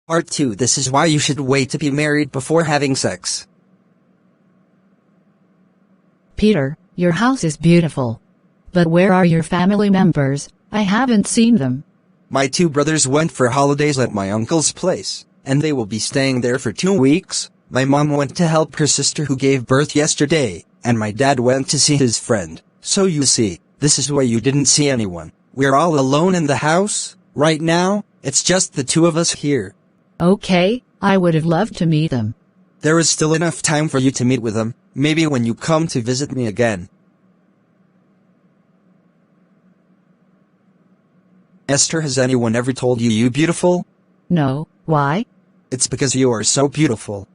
Part 2. This is why you should wait to be married before having sex. Peter, your house is beautiful. But where are your family members? I haven't seen them. My 2 brothers went for holidays at my uncle's place, and they will be staying there for 2 weeks. My mom went to help her sister who gave birth yesterday, and my dad went to see his friend. So you see, this is why you didn't see anyone. We're all alone in the house. Right now, it's just the 2 of us here. Okay, I would have loved to meet them. There is still enough time for you to meet with them, maybe when you come to visit me again. Esther, has anyone ever told you you're beautiful? No, why? It's because you are so beautiful.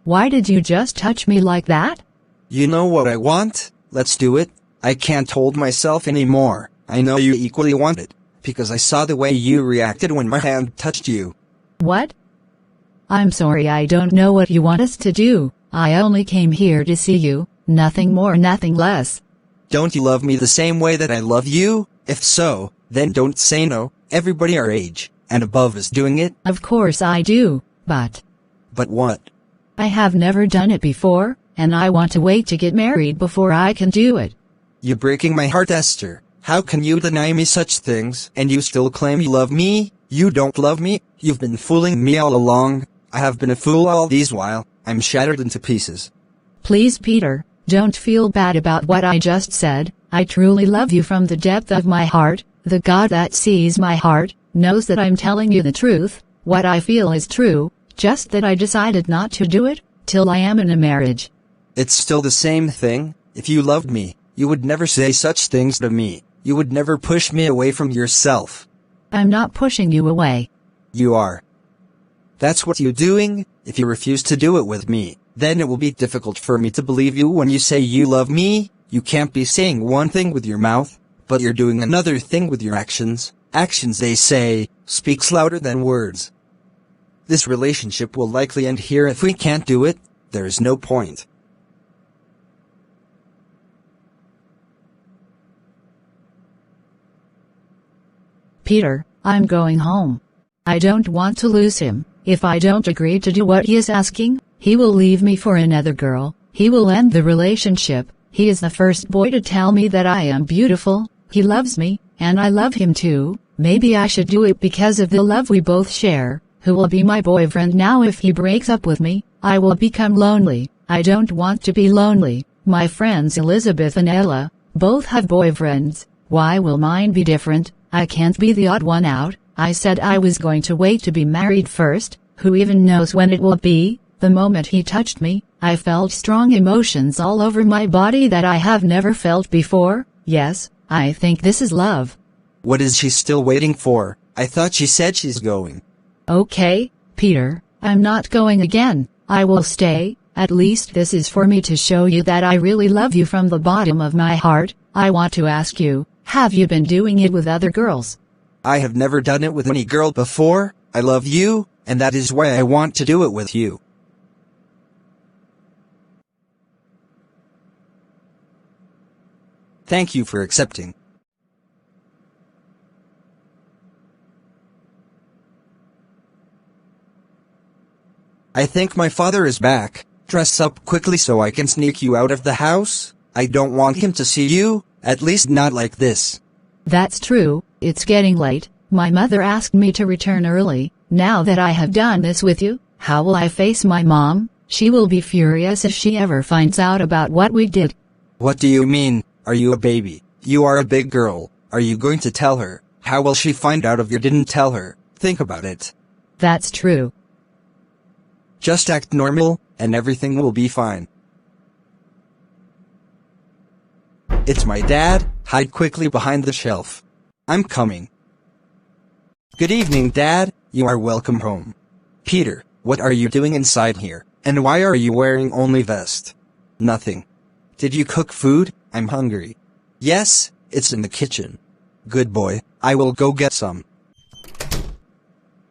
Why did you just touch me like that? You know what I want? Let's do it. I can't hold myself anymore. I know you equally want it, because I saw the way you reacted when my hand touched you. What? I'm sorry, I don't know what you want us to do. I only came here to see you, nothing more, nothing less. Don't you love me the same way that I love you? If so, then don't say no. Everybody our age and above is doing it. Of course I do, but... But what? I have never done it before, and I want to wait to get married before I can do it. You're breaking my heart, Esther. How can you deny me such things and you still claim you love me? You don't love me. You've been fooling me all along. I have been a fool all these while. I'm shattered into pieces. Please, Peter, don't feel bad about what I just said. I truly love you from the depth of my heart. The God that sees my heart knows that I'm telling you the truth. What I feel is true, just that I decided not to do it till I am in a marriage. It's still the same thing. If you loved me, you would never say such things to me. You would never push me away from yourself. I'm not pushing you away. You are. That's what you're doing. If you refuse to do it with me, then it will be difficult for me to believe you when you say you love me. You can't be saying one thing with your mouth, but you're doing another thing with your actions. Actions, they say, speaks louder than words. This relationship will likely end here if we can't do it. There is no point. Peter, I'm going home. I don't want to lose him. If I don't agree to do what he is asking, he will leave me for another girl. He will end the relationship. He is the first boy to tell me that I am beautiful. He loves me, and I love him too. Maybe I should do it because of the love we both share. Who will be my boyfriend now? If he breaks up with me, I will become lonely. I don't want to be lonely. My friends Elizabeth and Ella both have boyfriends. Why will mine be different? I can't be the odd one out. I said I was going to wait to be married first. Who even knows when it will be? The moment he touched me, I felt strong emotions all over my body that I have never felt before. Yes, I think this is love. What is she still waiting for? I thought she said she's going. Okay, Peter, I'm not going again. I will stay. At least this is for me to show you that I really love you from the bottom of my heart. I want to ask you, have you been doing it with other girls? I have never done it with any girl before. I love you, and that is why I want to do it with you. Thank you for accepting. I think my father is back. Dress up quickly so I can sneak you out of the house. I don't want him to see you, at least not like this. That's true, it's getting late. My mother asked me to return early. Now that I have done this with you, how will I face my mom? She will be furious if she ever finds out about what we did. What do you mean? Are you a baby? You are a big girl. Are you going to tell her? How will she find out if you didn't tell her? Think about it. That's true. Just act normal, and everything will be fine. It's my dad. Hide quickly behind the shelf. I'm coming. Good evening, Dad. You are welcome home. Peter, what are you doing inside here? And why are you wearing only vest? Nothing. Did you cook food? I'm hungry. Yes, it's in the kitchen. Good boy, I will go get some.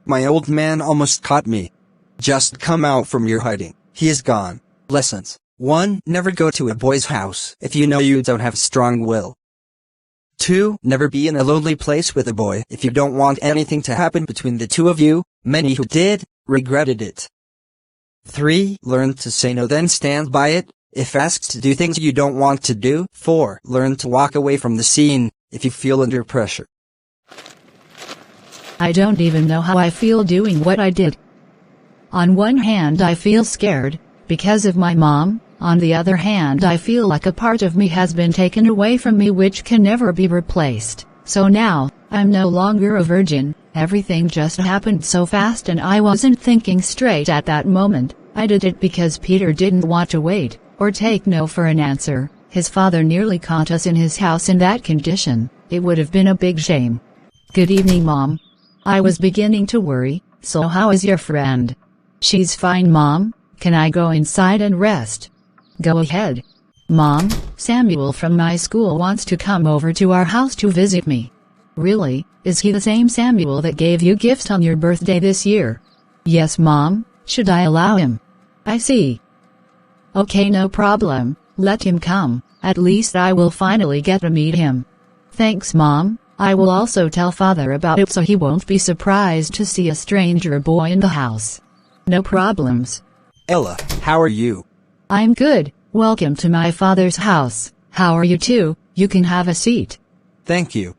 My old man almost caught me. Just come out from your hiding. He is gone. Lessons. 1. Never go to a boy's house if you know you don't have strong will. 2. Never be in a lonely place with a boy if you don't want anything to happen between the two of you. Many who did, regretted it. 3. Learn to say no then stand by it, if asked to do things you don't want to do. 4. Learn to walk away from the scene, if you feel under pressure. I don't even know how I feel doing what I did. On one hand I feel scared, because of my mom. On the other hand I feel like a part of me has been taken away from me which can never be replaced. So now, I'm no longer a virgin. Everything just happened so fast and I wasn't thinking straight at that moment. I did it because Peter didn't want to wait, or take no for an answer. His father nearly caught us in his house in that condition. It would have been a big shame. Good evening, Mom. I was beginning to worry. So how is your friend? She's fine, Mom. Can I go inside and rest? Go ahead. Mom, Samuel from my school wants to come over to our house to visit me. Really? Is he the same Samuel that gave you gifts on your birthday this year? Yes, Mom. Should I allow him? I see. Okay, no problem. Let him come. At least I will finally get to meet him. Thanks, Mom. I will also tell Father about it so he won't be surprised to see a stranger boy in the house. No problems. Ella, how are you? I'm good. Welcome to my father's house. How are you too? You can have a seat. Thank you.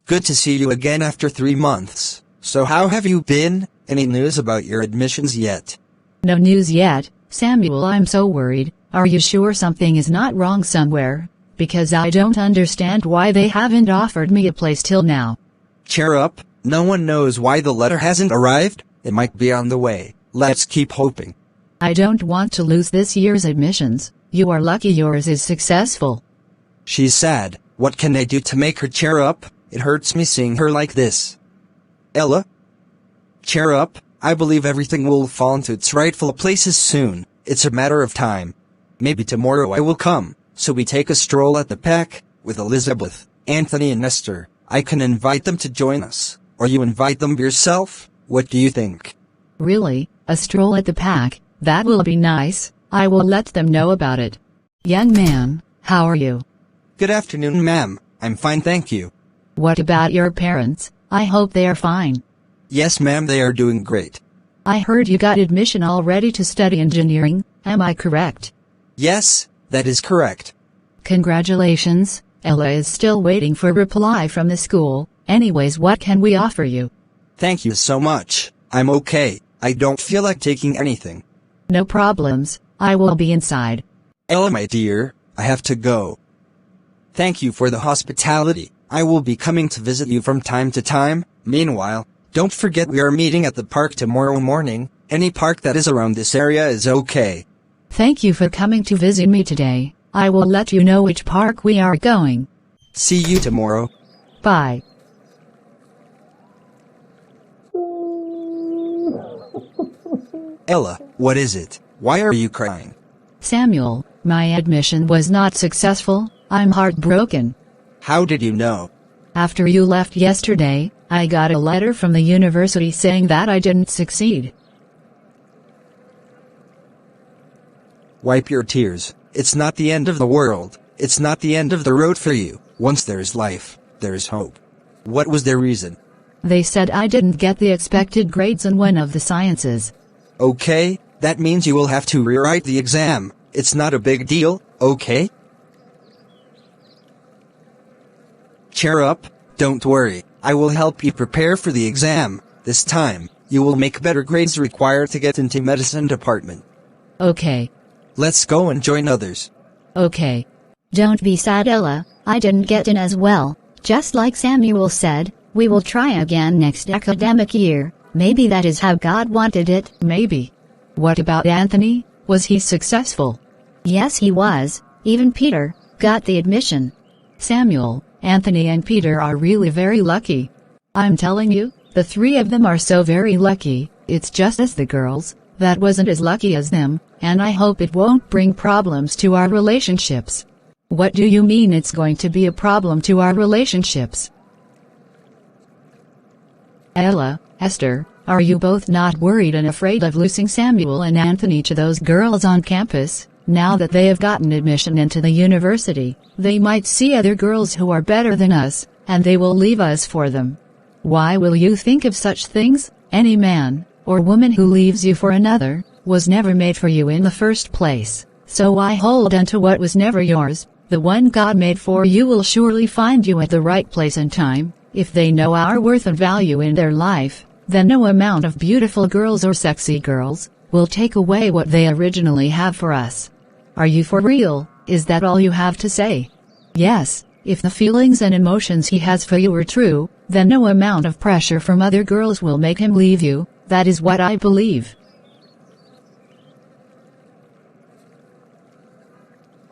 Good to see you again after 3 months. So how have you been? Any news about your admissions yet? No news yet, Samuel. I'm so worried. Are you sure something is not wrong somewhere? Because I don't understand why they haven't offered me a place till now. Cheer up. No one knows why the letter hasn't arrived. It might be on the way. Let's keep hoping. I don't want to lose this year's admissions. You are lucky yours is successful. She's sad. What can I do to make her cheer up? It hurts me seeing her like this. Ella? Cheer up. I believe everything will fall into its rightful places soon. It's a matter of time. Maybe tomorrow I will come, so we take a stroll at the park, with Elizabeth, Anthony and Esther. I can invite them to join us, or you invite them yourself. What do you think? Really? A stroll at the park? That will be nice. I will let them know about it. Young man, how are you? Good afternoon, ma'am. I'm fine, thank you. What about your parents? I hope they are fine. Yes, ma'am, they are doing great. I heard you got admission already to study engineering, am I correct? Yes, that is correct. Congratulations. Ella is still waiting for a reply from the school. Anyways, what can we offer you? Thank you so much. I'm okay. I don't feel like taking anything. No problems. I will be inside. Ella, my dear, I have to go. Thank you for the hospitality. I will be coming to visit you from time to time. Meanwhile, don't forget we are meeting at the park tomorrow morning. Any park that is around this area is okay. Thank you for coming to visit me today. I will let you know which park we are going. See you tomorrow. Bye. Ella, what is it? Why are you crying? Samuel, my admission was not successful. I'm heartbroken. How did you know? After you left yesterday, I got a letter from the university saying that I didn't succeed. Wipe your tears. It's not the end of the world. It's not the end of the road for you. Once there's life, there's hope. What was their reason? They said I didn't get the expected grades in one of the sciences. Okay, that means you will have to rewrite the exam. It's not a big deal, okay? Cheer up, don't worry. I will help you prepare for the exam. This time, you will make better grades required to get into medicine department. Okay. Let's go and join others. Okay. Don't be sad, Ella. I didn't get in as well. Just like Samuel said, we will try again next academic year. Maybe that is how God wanted it. Maybe. What about Anthony? Was he successful? Yes, he was. Even Peter got the admission. Samuel, Anthony and Peter are really very lucky. I'm telling you, the three of them are so very lucky. It's just as the girls that wasn't as lucky as them, and I hope it won't bring problems to our relationships. What do you mean it's going to be a problem to our relationships? Ella, Esther, are you both not worried and afraid of losing Samuel and Anthony to those girls on campus? Now that they have gotten admission into the university, they might see other girls who are better than us, and they will leave us for them. Why will you think of such things? Any man or woman who leaves you for another was never made for you in the first place. So why hold on to what was never yours? The one God made for you will surely find you at the right place and time. If they know our worth and value in their life, then no amount of beautiful girls or sexy girls will take away what they originally have for us. Are you for real? Is that all you have to say? Yes, if the feelings and emotions he has for you are true, then no amount of pressure from other girls will make him leave you. That is what I believe.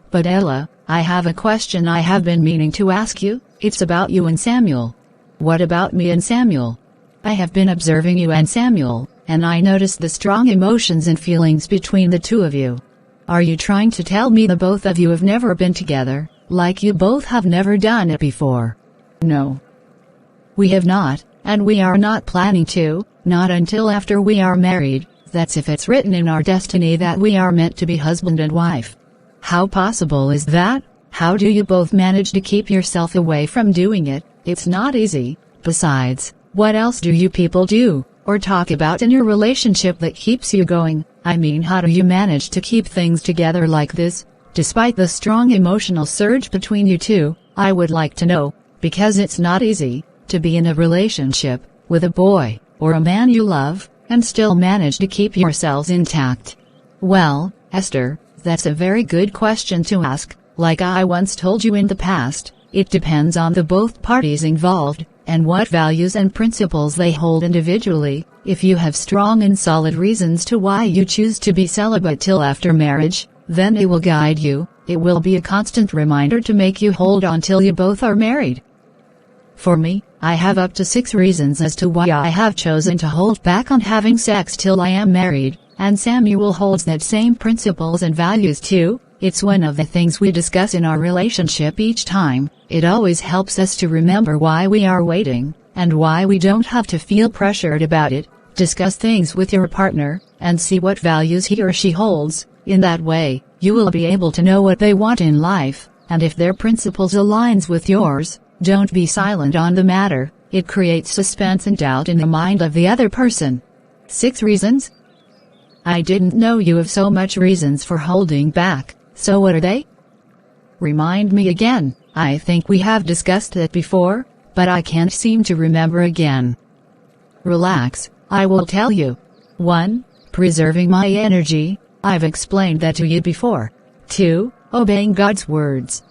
But Ella, I have a question I have been meaning to ask you. It's about you and Samuel. What about me and Samuel? I have been observing you and Samuel, and I noticed the strong emotions and feelings between the two of you. Are you trying to tell me the both of you have never been together, like you both have never done it before? No. We have not, and we are not planning to, not until after we are married. That's if it's written in our destiny that we are meant to be husband and wife. How possible is that? How do you both manage to keep yourself away from doing it? It's not easy. Besides, what else do you people do or talk about in your relationship that keeps you going? I mean, how do you manage to keep things together like this, despite the strong emotional surge between you two? I would like to know, because it's not easy to be in a relationship with a boy or a man you love and still manage to keep yourselves intact. Well, Esther, that's a very good question to ask. Like I once told you in the past, it depends on the both parties involved and what values and principles they hold individually. If you have strong and solid reasons to why you choose to be celibate till after marriage, then it will guide you. It will be a constant reminder to make you hold on till you both are married. For me, I have up to 6 reasons as to why I have chosen to hold back on having sex till I am married, and Samuel holds that same principles and values too. It's one of the things we discuss in our relationship each time. It always helps us to remember why we are waiting, and why we don't have to feel pressured about it. Discuss things with your partner, and see what values he or she holds. In that way, you will be able to know what they want in life, and if their principles aligns with yours. Don't be silent on the matter. It creates suspense and doubt in the mind of the other person. 6 reasons? I didn't know you have so much reasons for holding back. So what are they? Remind me again. I think we have discussed that before, but I can't seem to remember again. Relax, I will tell you. 1. Preserving my energy. I've explained that to you before. 2. Obeying God's words.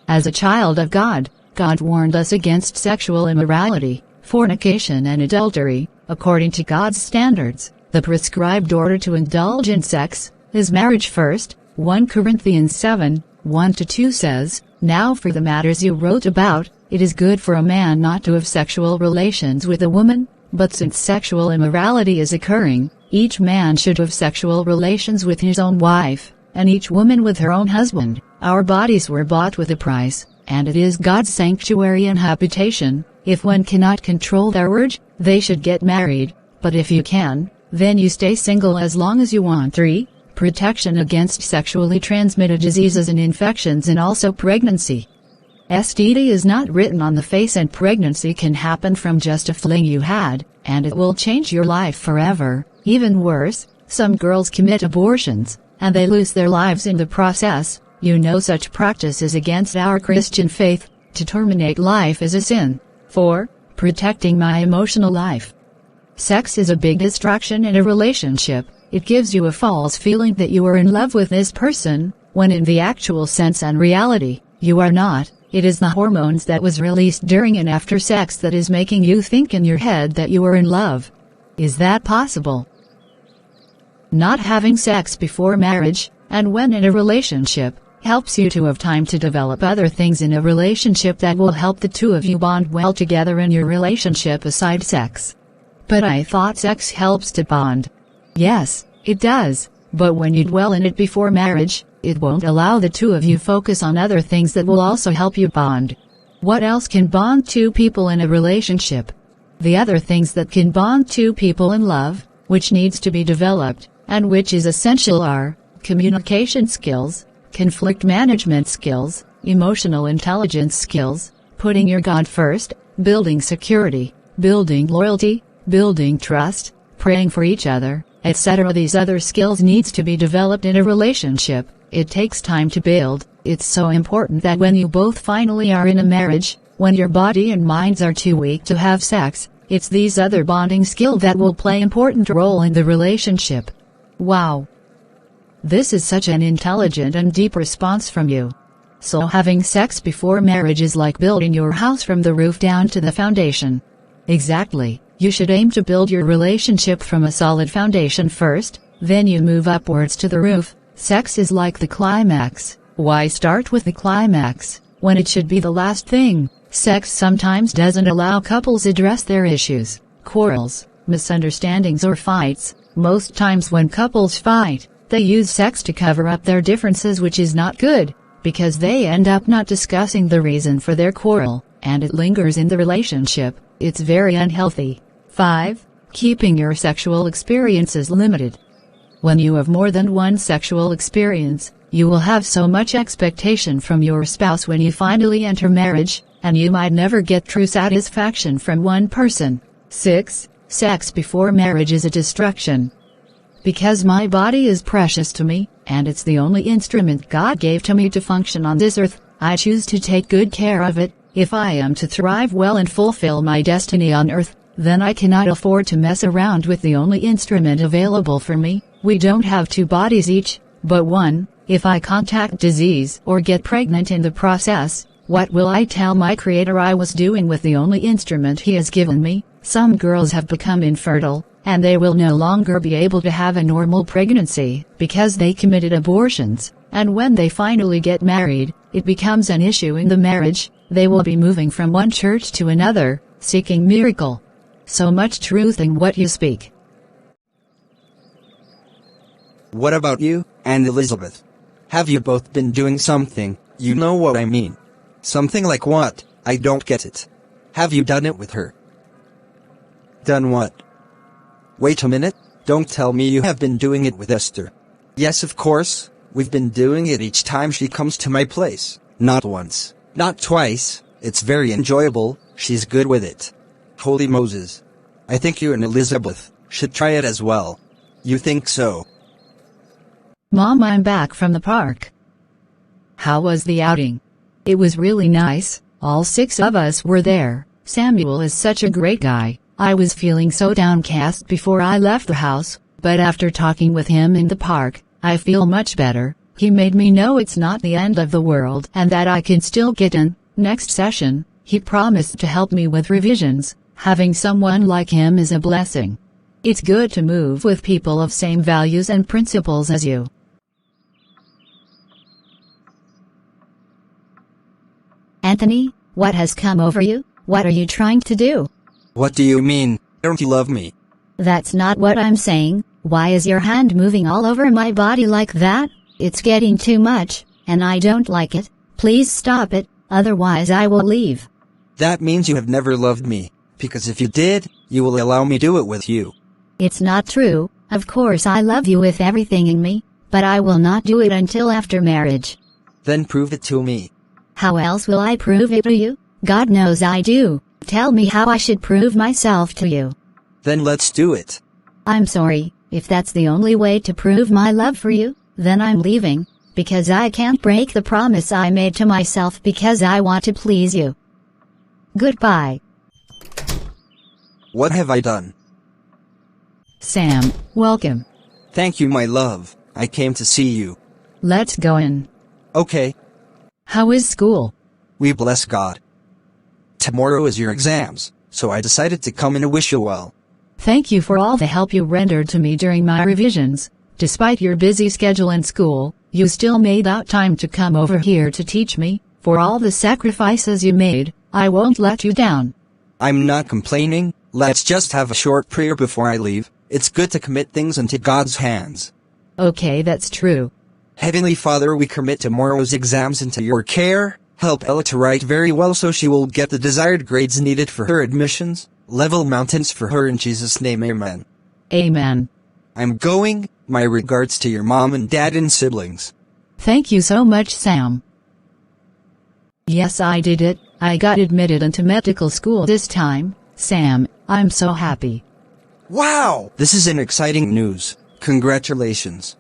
As a child of God, God warned us against sexual immorality, fornication and adultery. According to God's standards, the prescribed order to indulge in sex is marriage first. 1 Corinthians 7, 1-2 says, "Now for the matters you wrote about, it is good for a man not to have sexual relations with a woman, but since sexual immorality is occurring, each man should have sexual relations with his own wife, and each woman with her own husband. Our bodies were bought with a price, and it is God's sanctuary and habitation. If one cannot control their urge, they should get married, but if you can, then you stay single as long as you want." 3. Protection against sexually transmitted diseases and infections and also pregnancy. STD is not written on the face, and pregnancy can happen from just a fling you had, and it will change your life forever. Even worse, some girls commit abortions, and they lose their lives in the process. You know such practice is against our Christian faith. To terminate life is a sin. 4. Protecting my emotional life. Sex is a big distraction in a relationship. It gives you a false feeling that you are in love with this person, when in the actual sense and reality, you are not. It is the hormones that was released during and after sex that is making you think in your head that you are in love. Is that possible? Not having sex before marriage, and when in a relationship, helps you to have time to develop other things in a relationship that will help the two of you bond well together in your relationship aside sex. But I thought sex helps to bond. Yes, it does, but when you dwell in it before marriage, it won't allow the two of you focus on other things that will also help you bond. What else can bond two people in a relationship? The other things that can bond two people in love, which needs to be developed, and which is essential are communication skills, conflict management skills, emotional intelligence skills, putting your God first, building security, building loyalty, building trust, praying for each other, etc. These other skills needs to be developed in a relationship. It takes time to build. It's so important that when you both finally are in a marriage, when your body and minds are too weak to have sex, it's these other bonding skills that will play important role in the relationship. Wow. This is such an intelligent and deep response from you. So having sex before marriage is like building your house from the roof down to the foundation. Exactly. You should aim to build your relationship from a solid foundation first, then you move upwards to the roof. Sex is like the climax. Why start with the climax, when it should be the last thing? Sex sometimes doesn't allow couples address their issues, quarrels, misunderstandings or fights. Most times when couples fight, they use sex to cover up their differences, which is not good, because they end up not discussing the reason for their quarrel, and it lingers in the relationship. It's very unhealthy. 5. Keeping your sexual experiences limited. When you have more than one sexual experience, you will have so much expectation from your spouse when you finally enter marriage, and you might never get true satisfaction from one person. 6. Sex before marriage is a distraction. Because my body is precious to me, and it's the only instrument God gave to me to function on this earth, I choose to take good care of it. If I am to thrive well and fulfill my destiny on earth, then I cannot afford to mess around with the only instrument available for me. We don't have two bodies each, but one. If I contract disease or get pregnant in the process, what will I tell my Creator I was doing with the only instrument He has given me? Some girls have become infertile, and they will no longer be able to have a normal pregnancy because they committed abortions, and when they finally get married, it becomes an issue in the marriage. They will be moving from one church to another, seeking miracle. So much truth in what you speak. What about you and Elizabeth? Have you both been doing something? You know what I mean. Something like what? I don't get it. Have you done it with her? Done what? Wait a minute, don't tell me you have been doing it with Esther. Yes, of course, we've been doing it each time she comes to my place. Not once, not twice. It's very enjoyable. She's good with it. Holy Moses. I think you and Elizabeth should try it as well. You think so? Mom, I'm back from the park. How was the outing? It was really nice. All 6 of us were there. Samuel is such a great guy. I was feeling so downcast before I left the house, but after talking with him in the park, I feel much better. He made me know it's not the end of the world and that I can still get in. Next session, he promised to help me with revisions. Having someone like him is a blessing. It's good to move with people of same values and principles as you. Anthony, what has come over you? What are you trying to do? What do you mean? Don't you love me? That's not what I'm saying. Why is your hand moving all over my body like that? It's getting too much, and I don't like it. Please stop it, otherwise I will leave. That means you have never loved me, because if you did, you will allow me to do it with you. It's not true. Of course I love you with everything in me, but I will not do it until after marriage. Then prove it to me. How else will I prove it to you? God knows I do. Tell me how I should prove myself to you. Then let's do it. I'm sorry, if that's the only way to prove my love for you, then I'm leaving, because I can't break the promise I made to myself because I want to please you. Goodbye. What have I done? Sam, welcome. Thank you, my love. I came to see you. Let's go in. Okay. How is school? We bless God. Tomorrow is your exams, so I decided to come in to wish you well. Thank you for all the help you rendered to me during my revisions. Despite your busy schedule in school, you still made out time to come over here to teach me. For all the sacrifices you made, I won't let you down. I'm not complaining. Let's just have a short prayer before I leave. It's good to commit things into God's hands. Okay, that's true. Heavenly Father, we commit tomorrow's exams into your care. Help Ella to write very well so she will get the desired grades needed for her admissions. Level mountains for her in Jesus' name, amen. Amen. I'm going. My regards to your mom and dad and siblings. Thank you so much, Sam. Yes, I did it. I got admitted into medical school this time, Sam. I'm so happy. Wow! This is an exciting news. Congratulations.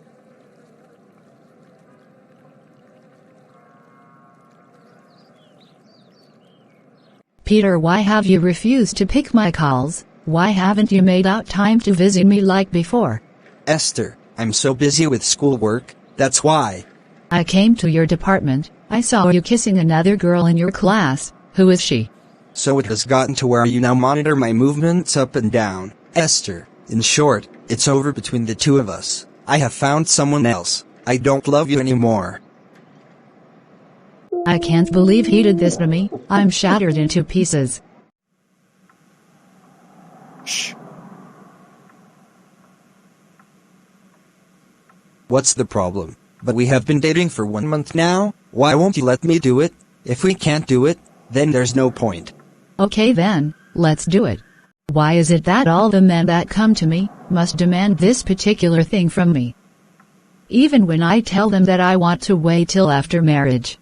Peter, why have you refused to pick my calls? Why haven't you made out time to visit me like before? Esther, I'm so busy with schoolwork, that's why. I came to your department. I saw you kissing another girl in your class. Who is she? So it has gotten to where you now monitor my movements up and down. Esther, in short, it's over between the two of us. I have found someone else. I don't love you anymore. I can't believe he did this to me. I'm shattered into pieces. Shh. What's the problem? But we have been dating for 1 month now. Why won't you let me do it? If we can't do it, then there's no point. Okay then, let's do it. Why is it that all the men that come to me must demand this particular thing from me? Even when I tell them that I want to wait till after marriage.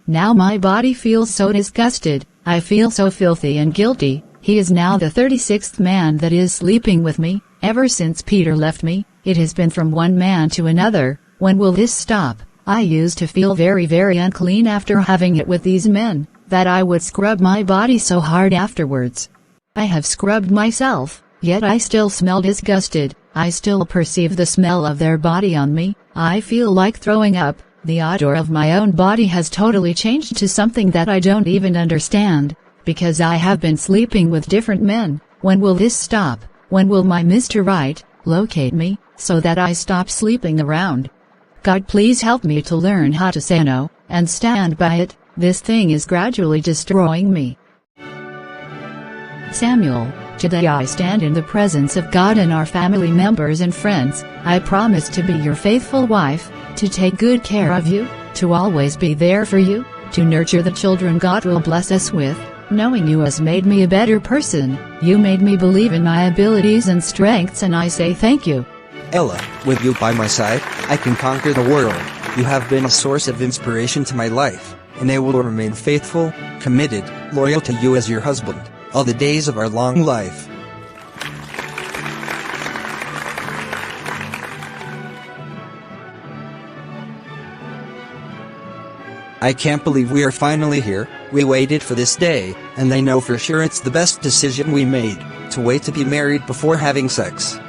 Now my body feels so disgusted, I feel so filthy and guilty. He is now the 36th man that is sleeping with me. Ever since Peter left me, it has been from one man to another. When will this stop? I used to feel very unclean after having it with these men, that I would scrub my body so hard afterwards. I have scrubbed myself, yet I still smell disgusted. I still perceive the smell of their body on me. I feel like throwing up. The odor of my own body has totally changed to something that I don't even understand, because I have been sleeping with different men. When will this stop? When will my Mr. Right locate me, so that I stop sleeping around? God, please help me to learn how to say no, and stand by it. This thing is gradually destroying me. Samuel, today I stand in the presence of God and our family members and friends. I promise to be your faithful wife, to take good care of you, to always be there for you, to nurture the children God will bless us with. Knowing you has made me a better person. You made me believe in my abilities and strengths, and I say thank you. Ella, with you by my side, I can conquer the world. You have been a source of inspiration to my life, and I will remain faithful, committed, loyal to you as your husband, all the days of our long life. I can't believe we are finally here. We waited for this day, and I know for sure it's the best decision we made, to wait to be married before having sex.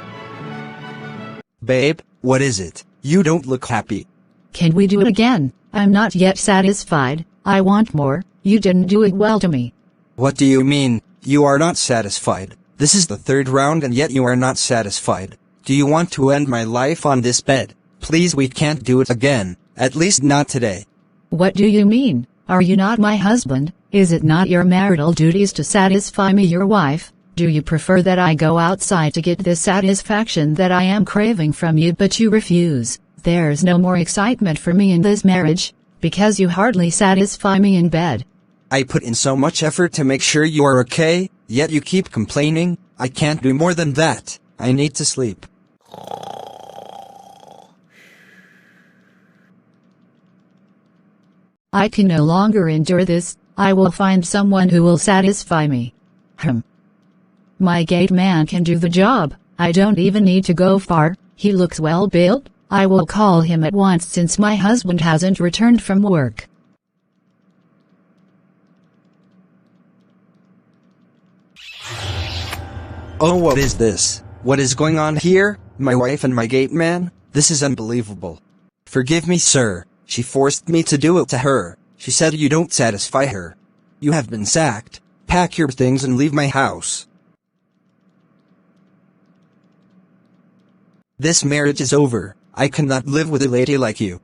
Babe, what is it? You don't look happy. Can we do it again? I'm not yet satisfied. I want more. You didn't do it well to me. What do you mean? You are not satisfied. This is the third round and yet you are not satisfied. Do you want to end my life on this bed? Please, we can't do it again. At least not today. What do you mean? Are you not my husband? Is it not your marital duties to satisfy me, your wife? Do you prefer that I go outside to get this satisfaction that I am craving from you, but you refuse? There's no more excitement for me in this marriage, because you hardly satisfy me in bed. I put in so much effort to make sure you are okay, yet you keep complaining. I can't do more than that. I need to sleep. I can no longer endure this. I will find someone who will satisfy me. My gate man can do the job. I don't even need to go far. He looks well built. I will call him at once since my husband hasn't returned from work. Oh, what is this? What is going on here? My wife and my gate man? This is unbelievable. Forgive me, sir. She forced me to do it to her. She said you don't satisfy her. You have been sacked. Pack your things and leave my house. This marriage is over. I cannot live with a lady like you.